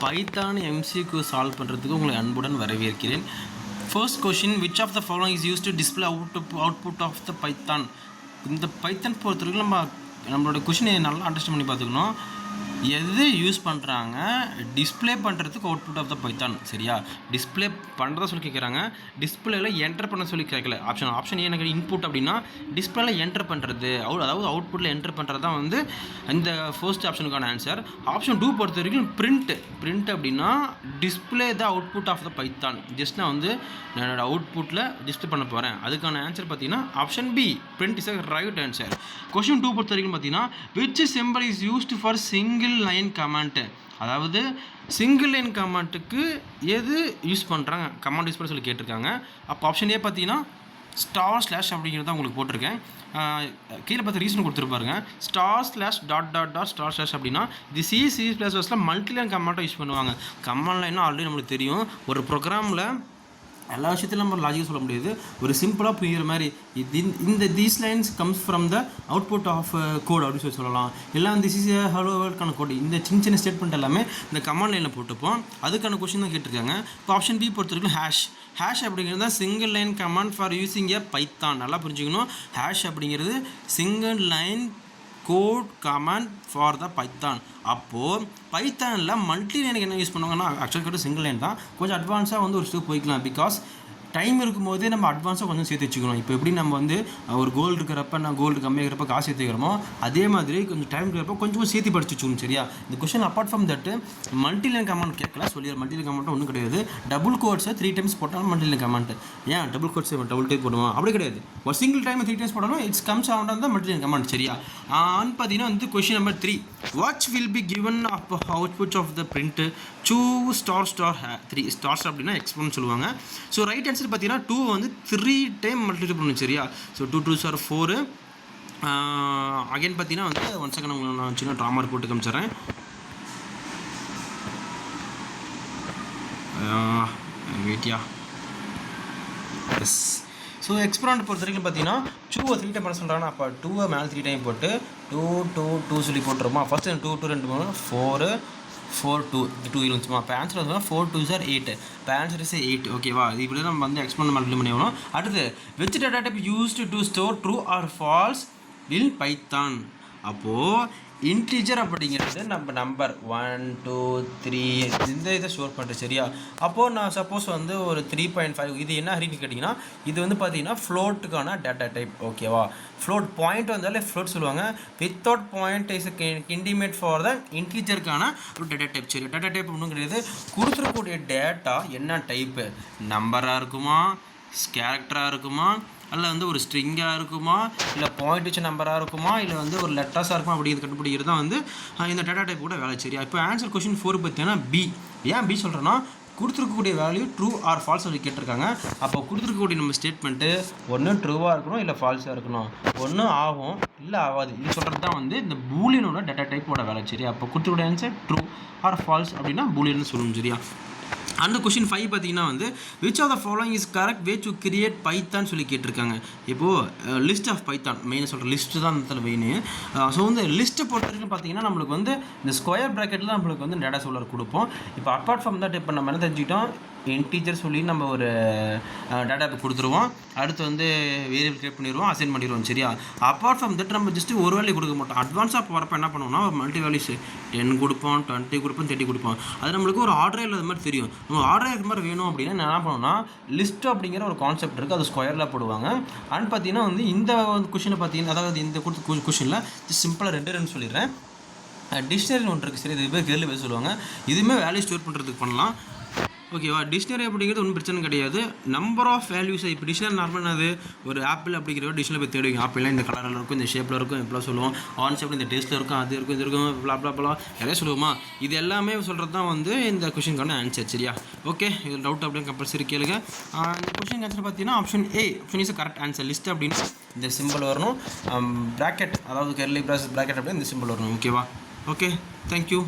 Python MCQ solve பண்ணுறதுக்கு உங்களை அன்புடன் வரவேற்கிறேன். First question, which of the following is use to display output of the Python. இந்த Python பொறுத்தவரைக்கும் நம்மளோட கொஷினை நல்லா அண்டர்ஸ்டாண்ட் பண்ணி பார்த்துக்கணும். எது யூஸ் பண்ணுறாங்க டிஸ்பிளே பண்ணுறதுக்கு அவுட்புட் ஆஃப் த பைத்தான். சரியா, டிஸ்பிளே பண்ணுறதா சொல்லி கேட்குறாங்க, டிஸ்பிளேல என்டர் பண்ண சொல்லி கேட்கல. ஆப்ஷன் எனக்கு இன்புட் அப்படின்னா டிஸ்பிளேல என்டர் பண்ணுறது, அதாவது அவுட்புட்டில் என்டர் பண்ணுறது தான் வந்து இந்த ஃபர்ஸ்ட் ஆப்ஷனுக்கான ஆன்சர். ஆப்ஷன் 2 பொறுத்த வரைக்கும் பிரிண்ட் அப்படின்னா display the output of the Python. Just நான் வந்து என்னோட அவுட்புட்டில் டிஸ்பிளே பண்ண போகிறேன். அதுக்கான ஆன்சர் பார்த்தீங்கன்னா option B, print is a right answer. Question 2 பொறுத்த வரைக்கும் பார்த்தீங்கன்னா which simple is used for single line command. அதாவது சிங்கிள் லைன் கமாண்ட்டுக்கு எது யூஸ் பண்ணுறாங்க, கமாண்ட் யூஸ் பண்ண சொல்லி கேட்டிருக்காங்க. அப்போ ஆப்ஷன் ஏ பார்த்தீங்கன்னா // அப்படிங்கிறத உங்களுக்கு போட்டிருக்கேன். கீழே பார்த்து ரீசன் கொடுத்துருப்பாருங்க. //.// அப்படின்னா இது C++ல் மல்டிலைன் கமாண்ட்டை யூஸ் பண்ணுவாங்க. கமாண்ட் லைன்னா ஆல்ரெடி நம்மளுக்கு தெரியும். ஒரு ப்ரோக்ராமில் எல்லா விஷயத்திலும் நம்ம லாஜிக்காக சொல்ல முடியாது. ஒரு சிம்பிளாக புரிகிற மாதிரி these lines comes from the output of code அப்படின்னு சொல்லலாம். எல்லாம் திஸ் இஸ் ஹலோ வேர்ல்டுக்கான கோட். இந்த சின்ன ஸ்டேட்மெண்ட் எல்லாமே இந்த கமாண்ட் லைனில் போட்டுப்போம். அதுக்கான கொஸ்டின் தான் கேட்டிருக்காங்க. இப்போ ஆப்ஷன் பி பொறுத்த வரைக்கும் ஹேஷ் அப்படிங்கிறது தான் single line command for using a Python. நல்லா புரிஞ்சுக்கணும். ஹேஷ் அப்படிங்கிறது single line code command for the Python. அப்போது பைத்தானில் மல்டி லைனுக்கு என்ன யூஸ் பண்ணுவாங்கன்னா ஆக்சுவலாக சிங்கிள் லைன் தான். கொஞ்சம் அட்வான்ஸாக வந்து ஒரு ஸ்டெப் போய்க்கலாம். பிகாஸ் டைம் இருக்கும்போதே நம்ம அட்வான்ஸாக கொஞ்சம் சேர்த்து வச்சுக்கணும். இப்போ எப்படி நம்ம வந்து ஒரு கோல்டு இருக்கிறப்ப நான் கோல்டு கம்மியாகிறப்ப காசு சேர்த்துக்கிறோமோ அதே மாதிரி கொஞ்சம் டைம் இருக்கிறப்ப கொஞ்சம் சேர்த்து படிச்சு வச்சுக்கணும். சரியா, இந்த question apart from that multi line command கேட்கல சொல்லி மல்டி லைன் கமாண்ட் ஒன்றும் கிடையாது. டபுள் கோட்ஸை 3 டைம்ஸ் போட்டாலும் மல்டி லைன் கமாண்ட். ஏன் டபுள் கோட்ஸ் டபுள் டைப் போடுவோம் அப்படி கிடையாது. ஒரு சிங்கிள் டைம் 3 டைம்ஸ் போட்டாலும் இட்ஸ் கம்ஸ் ஆன் தான் மல்டி லைன் கமாண்ட். சரியா, பார்த்தீங்கன்னா வந்து question number 3, watch will be given of output of the print choose **3 stars அப்படின்னா எக்ஸ்போன்னு சொல்லுவாங்க. ஸோ ரைட் ஆன்சர் பார்த்தீங்கன்னா 2 வந்து 3 டைம் மல்டிப்ளை பண்ணணும். சரியா, ஸோ 2 2s are 4. அகைன் பார்த்தீங்கன்னா வந்து 1 செகண்ட் உங்களுக்கு நான் சின்ன ட்ராமா போட்டு காமிச்சிட்றேன். வெயிட்டியா எஸ். ஸோ எக்ஸ்போனன்ட் பொறுத்த வரைக்கும் பார்த்தீங்கன்னா 2 3 டைம் பண்ண சொல்கிறாங்கன்னா அப்போ 2 மேலே 3 டைம் போட்டு 2 2 2 சொல்லி போட்டுருமா. ஃபஸ்ட்டு 2 2 2 3 4 4 2 இருந்துச்சுமா. இப்போ ஆன்சர் வந்து 4 2s are 8. இப்போ ஆன்சர் இஸ் 8. ஓகேவா, இது இப்படி நம்ம வந்து எக்ஸ்போனன்ட் மல்டிப்ளை பண்ணி ஆகணும். அடுத்து which data type used to store true or false in Python. அப்போது இன்டீஜர் அப்படிங்கிறது நம்ம நம்பர் 1 2 3 இந்த இதை ஸ்டோர் பண்ணுறது. சரியா, அப்போது நான் சப்போஸ் வந்து ஒரு 3.5 இது என்ன அப்படின்னு கேட்டிங்கன்னா இது வந்து பார்த்தீங்கன்னா ஃப்ளோட்டுக்கான டேட்டா டைப். ஓகேவா, ஃப்ளோட் பாயிண்ட் வந்தாலே ஃப்ளோட் சொல்லுவாங்க. Without point is intimate for the இன்டீஜருக்கான ஒரு டேட்டா டைப். சரி, டேட்டா டைப் ஒன்றும் கிடையாது. கொடுத்துருக்கக்கூடிய டேட்டா என்ன டைப்பு, நம்பராக இருக்குமா, கேரக்டராக இருக்குமா, அல்ல வந்து ஒரு ஸ்ட்ரிங்காக இருக்குமா, இல்லை பாயிண்ட் வச்ச நம்பராக இருக்குமா, இல்லை வந்து ஒரு லெட்டர்ஸாக இருக்குமா அப்படிங்கிறது கண்டுபிடிக்கிறது தான் வந்து இந்த டேட்டா டைப் கூட வேலை. சரியா, இப்போ ஆன்சர் கொஸ்டின் 4 பார்த்தீங்கன்னா பி. ஏன் பி சொல்கிறேன்னா கொடுத்துருக்கக்கூடிய வேல்யூ ட்ரூ ஆர் ஃபால்ஸ் சொல்லி கேட்டிருக்காங்க. அப்போ கொடுத்துருக்கக்கூடிய நம்ம ஸ்டேட்மெண்ட்டு ஒன்று ட்ரூவாக இருக்கணும் இல்லை ஃபால்ஸாக இருக்கணும். ஒன்று ஆகும் இல்லை ஆகாது. இது சொல்கிறது தான் வந்து இந்த பூலியனோட டேட்டா டைப்போட வேலை. சரியா, அப்போ கொடுத்துருக்கூடிய ஆன்சர் ட்ரூ ஆர் ஃபால்ஸ் அப்படின்னா பூலியன்னு சொல்லணும். சரியா, அந்த கொஷின் 5 பார்த்தீங்கன்னா வந்து which of the following is correct way to create Python சொல்லி கேட்டிருக்காங்க. இப்போது லிஸ்ட் ஆஃப் பைத்தான் மெயினாக சொல்கிற லிஸ்ட்டு தான் இந்த மெயின். ஸோ வந்து லிஸ்ட்டை பொறுத்த வரைக்கும் பார்த்தீங்கன்னா நம்மளுக்கு வந்து இந்த ஸ்கொயர் ப்ராக்கெட்டில் நம்மளுக்கு வந்து டேட்டா சோலர் கொடுப்போம். இப்போ அப்பார்ட் ஃப்ரம் தட் இப்போ நம்ம என்ன தெரிஞ்சுக்கிட்டோம், இன்டீஜர் சொல்லி நம்ம ஒரு டேட்டா கொடுத்துருவோம். அடுத்து வந்து வேரியபிள் கிரியேட் பண்ணிடுவோம், அசைன் பண்ணிடுவோம். சரியா, அப்பார்ட் ஃப்ரம் தட் நம்ம ஜஸ்ட்டு ஒரு வேல்யூ கொடுக்க மாட்டோம். அட்வான்ஸாக வரப்போ என்ன பண்ணுவோம்னா மல்டி வேல்யூஸ் 10 கொடுப்போம், 20 கொடுப்போம், 30 கொடுப்போம். அது நம்மளுக்கு ஒரு ஆர்டரே இல்லாத மாதிரி தெரியும். நம்ம ஆர்டர் இருக்கிற மாதிரி வேணும் அப்படின்னா என்ன பண்ணணும்னா லிஸ்ட் அப்படிங்கிற ஒரு கான்செப்ட் இருக்குது, அது ஸ்கொயரில் போடுவாங்க. அண்ட் பார்த்தீங்கன்னா வந்து இந்த கொஷினை பார்த்தீங்கன்னா அதாவது இந்த கொடுத்த கொஷினில் சிம்பிளாக 2 சொல்லிடுறேன். டிக்ஷனரி ஒன்று இருக்குது. சரி, இது பேர் கேள்வி பேர் சொல்லுவாங்க. இதுவுமே வேல்யூ ஸ்டோர் பண்ணுறதுக்கு பண்ணலாம். ஓகேவா, டிக்ஷனரி அப்படிங்கிறது ஒன்றும் பிரச்சனை கிடையாது. நம்பர் ஆஃப் வேல்யூஸை இப்போ டிக்ஷனரி நார்மலாக அது ஒரு ஆப்பிள் அப்படிங்கிற டிக்ஷனரி போய் தேடுவீங்க. ஆப்பிள்லாம் இந்த கலரில் இருக்கும், இந்த ஷேப்பில் இருக்கும், எப்படிலாம் சொல்லுவோம், ஆன் ஷேப்பில் இந்த டேஸ்ட்டில் இருக்கும், அது இருக்கும், இது இருக்கும், பிளாப்லாம் நிறைய சொல்லுவோமா. இது எல்லாமே சொல்கிறது தான் வந்து இந்த கொஷினுக்கான ஆன்சர். சரியா, ஓகே, இது டவுட் அப்படின்னு கம்பல்சரி கேளுங்க. இந்த கொஷின் ஆன்சர் பார்த்தீங்கன்னா option A, option is correct answer. List அப்படின்னு இந்த சிம்பிள் வரணும், ப்ராக்கெட் அதாவது கர்லி ப்ராக்கெட் அப்படின்னு இந்த சிம்பிள் வரணும். ஓகேவா, ஓகே, தேங்க்யூ.